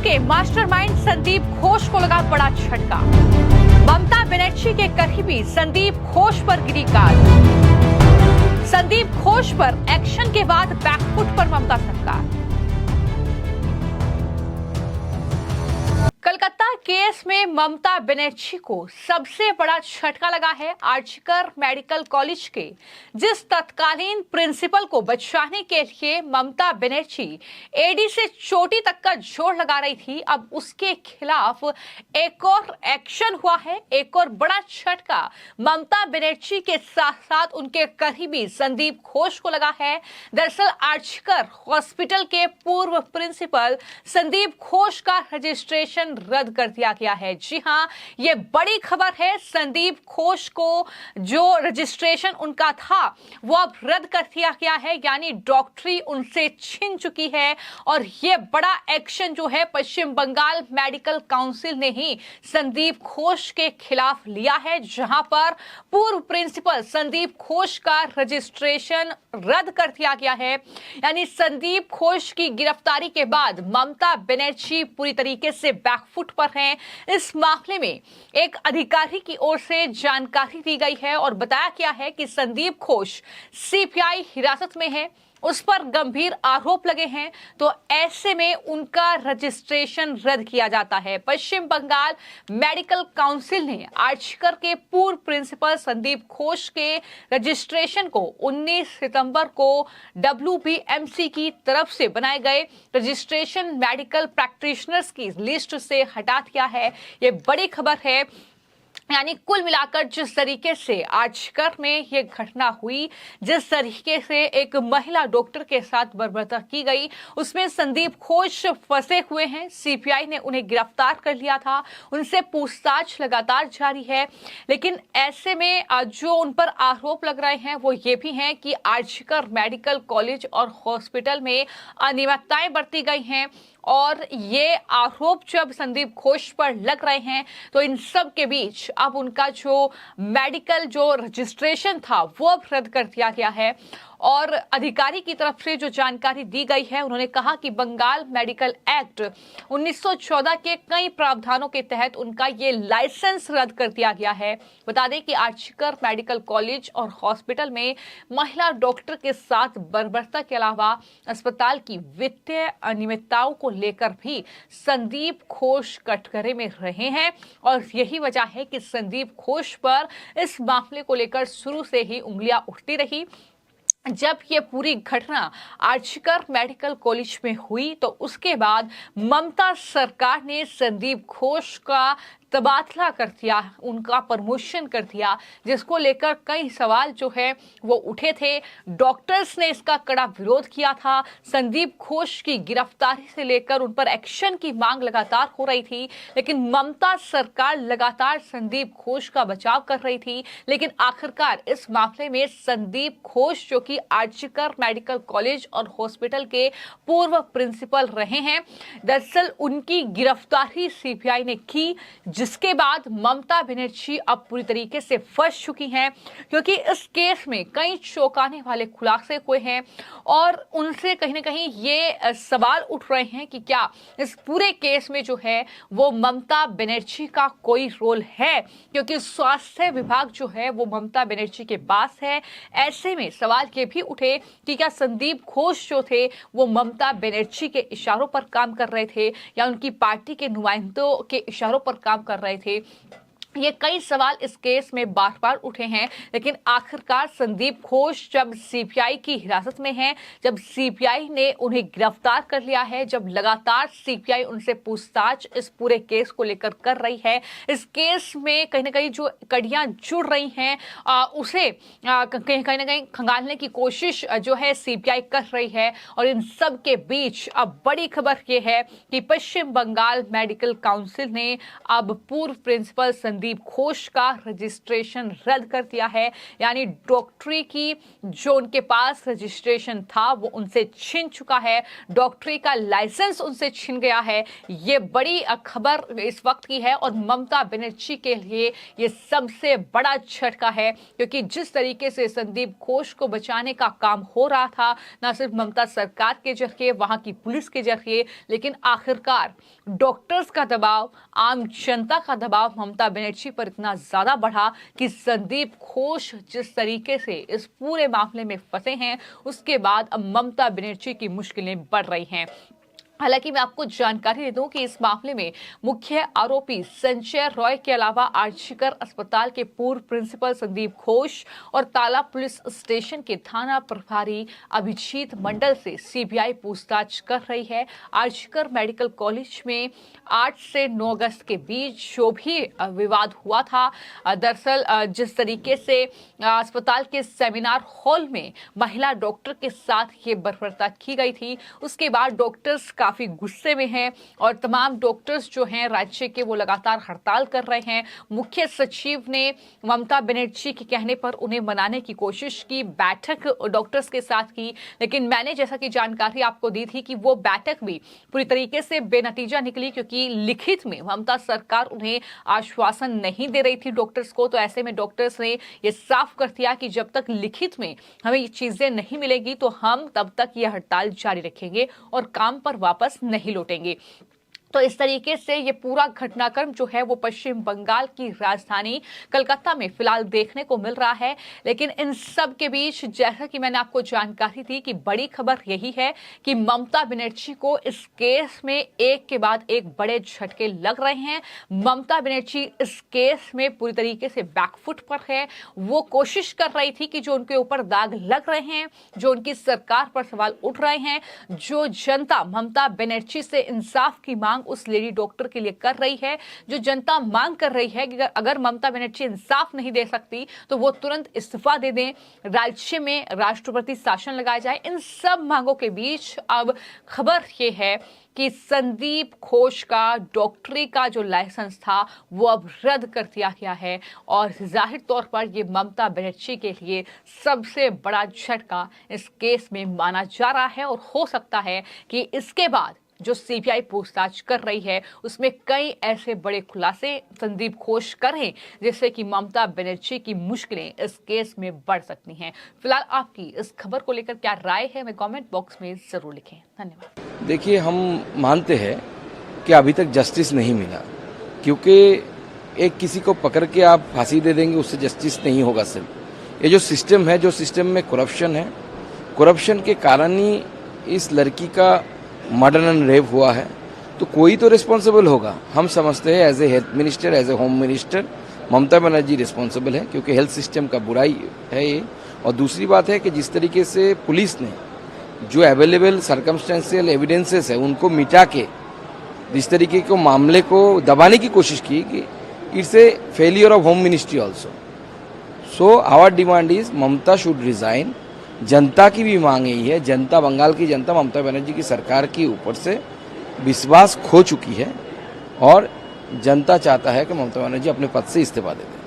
के मास्टरमाइंड संदीप घोष को लगा बड़ा झटका। ममता बनर्जी के करीबी संदीप घोष पर गिरी गाज। संदीप घोष पर एक्शन के बाद बैकफुट पर ममता सरकार। कलकत्ता केस में ममता बनर्जी को सबसे बड़ा झटका लगा है। आर्जिकर मेडिकल कॉलेज के जिस तत्कालीन प्रिंसिपल को बचाने के लिए ममता बनर्जी एडी से चोटी तक का जोर लगा रही थी, अब उसके खिलाफ एक और एक्शन हुआ है। एक और बड़ा झटका ममता बनर्जी के साथ साथ उनके करीबी संदीप घोष को लगा है। दरअसल आर्जिकर हॉस्पिटल के पूर्व प्रिंसिपल संदीप घोष का रजिस्ट्रेशन रद्द कर दिया गया है। जी हां, ये बड़ी खबर है। संदीप घोष को जो रजिस्ट्रेशन उनका था वो अब रद्द कर दिया गया है, यानी डॉक्टरी उनसे छिन चुकी है। और ये बड़ा एक्शन जो है पश्चिम बंगाल मेडिकल काउंसिल ने ही संदीप घोष के खिलाफ लिया है, जहां पर पूर्व प्रिंसिपल संदीप घोष का रजिस्ट्रेशन रद्द कर दिया गया है। यानी संदीप घोष की गिरफ्तारी के बाद ममता बनर्जी पूरी तरीके से बैकफुट पर हैं। इस मामले में एक अधिकारी की ओर से जानकारी दी गई है और बताया गया है कि संदीप घोष सीबीआई हिरासत में है, उस पर गंभीर आरोप लगे हैं, तो ऐसे में उनका रजिस्ट्रेशन रद्द किया जाता है। पश्चिम बंगाल मेडिकल काउंसिल ने आर्जिकर के पूर्व प्रिंसिपल संदीप घोष के रजिस्ट्रेशन को 19 सितंबर को WBMC की तरफ से बनाए गए रजिस्ट्रेशन मेडिकल प्रैक्टिशनर्स की लिस्ट से हटा दिया है। ये बड़ी खबर है। यानी कुल मिलाकर जिस तरीके से आर्जिकर में ये घटना हुई, जिस तरीके से एक महिला डॉक्टर के साथ बर्बरता की गई, उसमें संदीप घोष फंसे हुए हैं। सीबीआई ने उन्हें गिरफ्तार कर लिया था, उनसे पूछताछ लगातार जारी है। लेकिन ऐसे में जो उन पर आरोप लग रहे हैं वो ये भी हैं कि आर्जिकर मेडिकल कॉलेज और हॉस्पिटल में अनियमितताएं बरती गई हैं। और ये आरोप जब संदीप घोष पर लग रहे हैं तो इन सब के बीच अब उनका जो मेडिकल जो रजिस्ट्रेशन था वो अब रद्द कर दिया गया है। और अधिकारी की तरफ से जो जानकारी दी गई है, उन्होंने कहा कि बंगाल मेडिकल एक्ट 1914 के कई प्रावधानों के तहत उनका ये लाइसेंस रद्द कर दिया गया है। बता दें कि आर्जिकर मेडिकल कॉलेज और हॉस्पिटल में महिला डॉक्टर के साथ बर्बरता के अलावा अस्पताल की वित्तीय अनियमितताओं को लेकर भी संदीप घोष कटघरे में रहे हैं। और यही वजह है कि संदीप घोष पर इस मामले को लेकर शुरू से ही उंगलियां उठती रही। जब ये पूरी घटना आर्जिकर मेडिकल कॉलेज में हुई तो उसके बाद ममता सरकार ने संदीप घोष का तबादला कर दिया, उनका प्रमोशन कर दिया, जिसको लेकर कई सवाल जो है वो उठे थे। डॉक्टर्स ने इसका कड़ा विरोध किया था। संदीप घोष की गिरफ्तारी से लेकर उन पर एक्शन की मांग लगातार हो रही थी, लेकिन ममता सरकार लगातार संदीप घोष का बचाव कर रही थी। लेकिन आखिरकार इस मामले में संदीप घोष जो कि आर्जिकर मेडिकल कॉलेज और हॉस्पिटल के पूर्व प्रिंसिपल रहे हैं, दरअसल उनकी गिरफ्तारी सीबीआई ने की, जिसके बाद ममता बनर्जी अब पूरी तरीके से फंस चुकी हैं, क्योंकि इस केस में कई चौंकाने वाले खुलासे हुए हैं। और उनसे कहीं ना कहीं ये सवाल उठ रहे हैं कि क्या इस पूरे केस में जो है वो ममता बनर्जी का कोई रोल है, क्योंकि स्वास्थ्य विभाग जो है वो ममता बनर्जी के पास है। ऐसे में सवाल ये भी उठे कि क्या संदीप घोष जो थे वो ममता बनर्जी के इशारों पर काम कर रहे थे या उनकी पार्टी के नुमाइंदों के इशारों पर काम कर रहे थे। ये कई सवाल इस केस में बार बार उठे हैं। लेकिन आखिरकार संदीप घोष जब सीबीआई की हिरासत में हैं, जब सीबीआई ने उन्हें गिरफ्तार कर लिया है, जब लगातार सीबीआई उनसे पूछताछ इस पूरे केस को लेकर कर रही है, इस केस में कहीं ना कहीं जो कड़ियां जुड़ रही हैं उसे कहीं ना कहीं खंगालने की कोशिश जो है सीबीआई कर रही है। और इन सब के बीच अब बड़ी खबर यह है कि पश्चिम बंगाल मेडिकल काउंसिल ने अब पूर्व प्रिंसिपल संदीप संदीप घोष का रजिस्ट्रेशन रद्द कर दिया है। यानी डॉक्टरी की जो उनके पास रजिस्ट्रेशन था वो उनसे छिन चुका है, डॉक्टरी का लाइसेंस उनसे छिन गया है। ये बड़ी खबर इस वक्त की है और ममता बनर्जी के लिए ये सबसे बड़ा झटका है, क्योंकि जिस तरीके से संदीप घोष को बचाने का काम हो रहा था, न सिर्फ ममता सरकार के जरिए, वहां की पुलिस के जरिए, लेकिन आखिरकार डॉक्टर्स का दबाव, आम जनता का दबाव ममता बनर्जी पर इतना ज्यादा बढ़ा कि संदीप घोष जिस तरीके से इस पूरे मामले में फंसे हैं, उसके बाद अब ममता बनर्जी की मुश्किलें बढ़ रही हैं। हालांकि मैं आपको जानकारी दे दूं कि इस मामले में मुख्य आरोपी संजय रॉय के अलावा आर्जिकर अस्पताल के पूर्व प्रिंसिपल संदीप घोष और ताला पुलिस स्टेशन के थाना प्रभारी अभिजीत मंडल से सीबीआई पूछताछ कर रही है। आर्जिकर मेडिकल कॉलेज में 8 से 9 अगस्त के बीच जो भी विवाद हुआ था, दरअसल जिस तरीके से अस्पताल के सेमिनार हॉल में महिला डॉक्टर के साथ ये बर्बरता की गई थी, उसके बाद डॉक्टर्स काफी गुस्से में हैं और तमाम डॉक्टर्स जो हैं राज्य के वो लगातार हड़ताल कर रहे हैं। मुख्य सचिव ने ममता बनर्जी के कहने पर उन्हें मनाने की कोशिश की, बैठक डॉक्टर्स के साथ की, लेकिन मैंने जैसा कि जानकारी आपको दी थी कि वो बैठक भी पूरी तरीके से बेनतीजा निकली, क्योंकि लिखित में ममता सरकार उन्हें आश्वासन नहीं दे रही थी डॉक्टर्स को। तो ऐसे में डॉक्टर्स ने ये साफ कर दिया कि जब तक लिखित में हमें ये चीजें नहीं मिलेगी तो हम तब तक ये हड़ताल जारी रखेंगे और काम पर वापस नहीं लौटेंगे। तो इस तरीके से ये पूरा घटनाक्रम जो है वो पश्चिम बंगाल की राजधानी कलकत्ता में फिलहाल देखने को मिल रहा है। लेकिन इन सब के बीच जैसा कि मैंने आपको जानकारी दी कि बड़ी खबर यही है कि ममता बनर्जी को इस केस में एक के बाद एक बड़े झटके लग रहे हैं। ममता बनर्जी इस केस में पूरी तरीके से बैकफुट पर है। वो कोशिश कर रही थी कि जो उनके ऊपर दाग लग रहे हैं, जो उनकी सरकार पर सवाल उठ रहे हैं, जो जनता ममता बनर्जी से इंसाफ की मांग उस लेडी डॉक्टर के लिए कर रही है, जो जनता मांग कर रही है कि अगर ममता बनर्जी इंसाफ नहीं दे सकती तो वो तुरंत इस्तीफा दे दें, राज्य में राष्ट्रपति शासन लगाया जाए। इन सब मांगों के बीच अब खबर ये है कि संदीप घोष का डॉक्टरी का जो लाइसेंस था वो अब रद्द कर दिया गया है और जाहिर तौर पर ये ममता बनर्जी के लिए सबसे बड़ा झटका इस केस में माना जा रहा है। और हो सकता है कि इसके बाद जो सीबीआई पूछताछ कर रही है उसमें कई ऐसे बड़े खुलासे संदीप घोष करें जिससे कि ममता बनर्जी की मुश्किलें इस केस में बढ़ सकती हैं। फिलहाल आपकी इस खबर को लेकर क्या राय है, हमें कमेंट बॉक्स में जरूर लिखें। धन्यवाद। देखिए, हम मानते हैं कि अभी तक जस्टिस नहीं मिला, क्योंकि एक किसी को पकड़ के आप फांसी दे देंगे उससे जस्टिस नहीं होगा। सिर्फ ये जो सिस्टम है, जो सिस्टम में करप्शन है, करप्शन के कारण ही इस लड़की का मर्डर एंड रेप हुआ है। तो कोई तो रिस्पॉन्सिबल होगा। हम समझते हैं as a health minister, as a home minister, Mamata Banerjee responsible है, क्योंकि हेल्थ सिस्टम का बुराई है ये। और दूसरी बात है कि जिस तरीके से पुलिस ने जो अवेलेबल सर्कमस्टेंशियल एविडेंसेस है उनको मिटा के जिस तरीके को मामले को दबाने की कोशिश की कि it's a failure of home ministry also. So our demand is Mamata should resign. जनता की भी मांग यही है। जनता, बंगाल की जनता ममता बनर्जी की सरकार के ऊपर से विश्वास खो चुकी है और जनता चाहता है कि ममता बनर्जी अपने पद से इस्तीफा दे दें।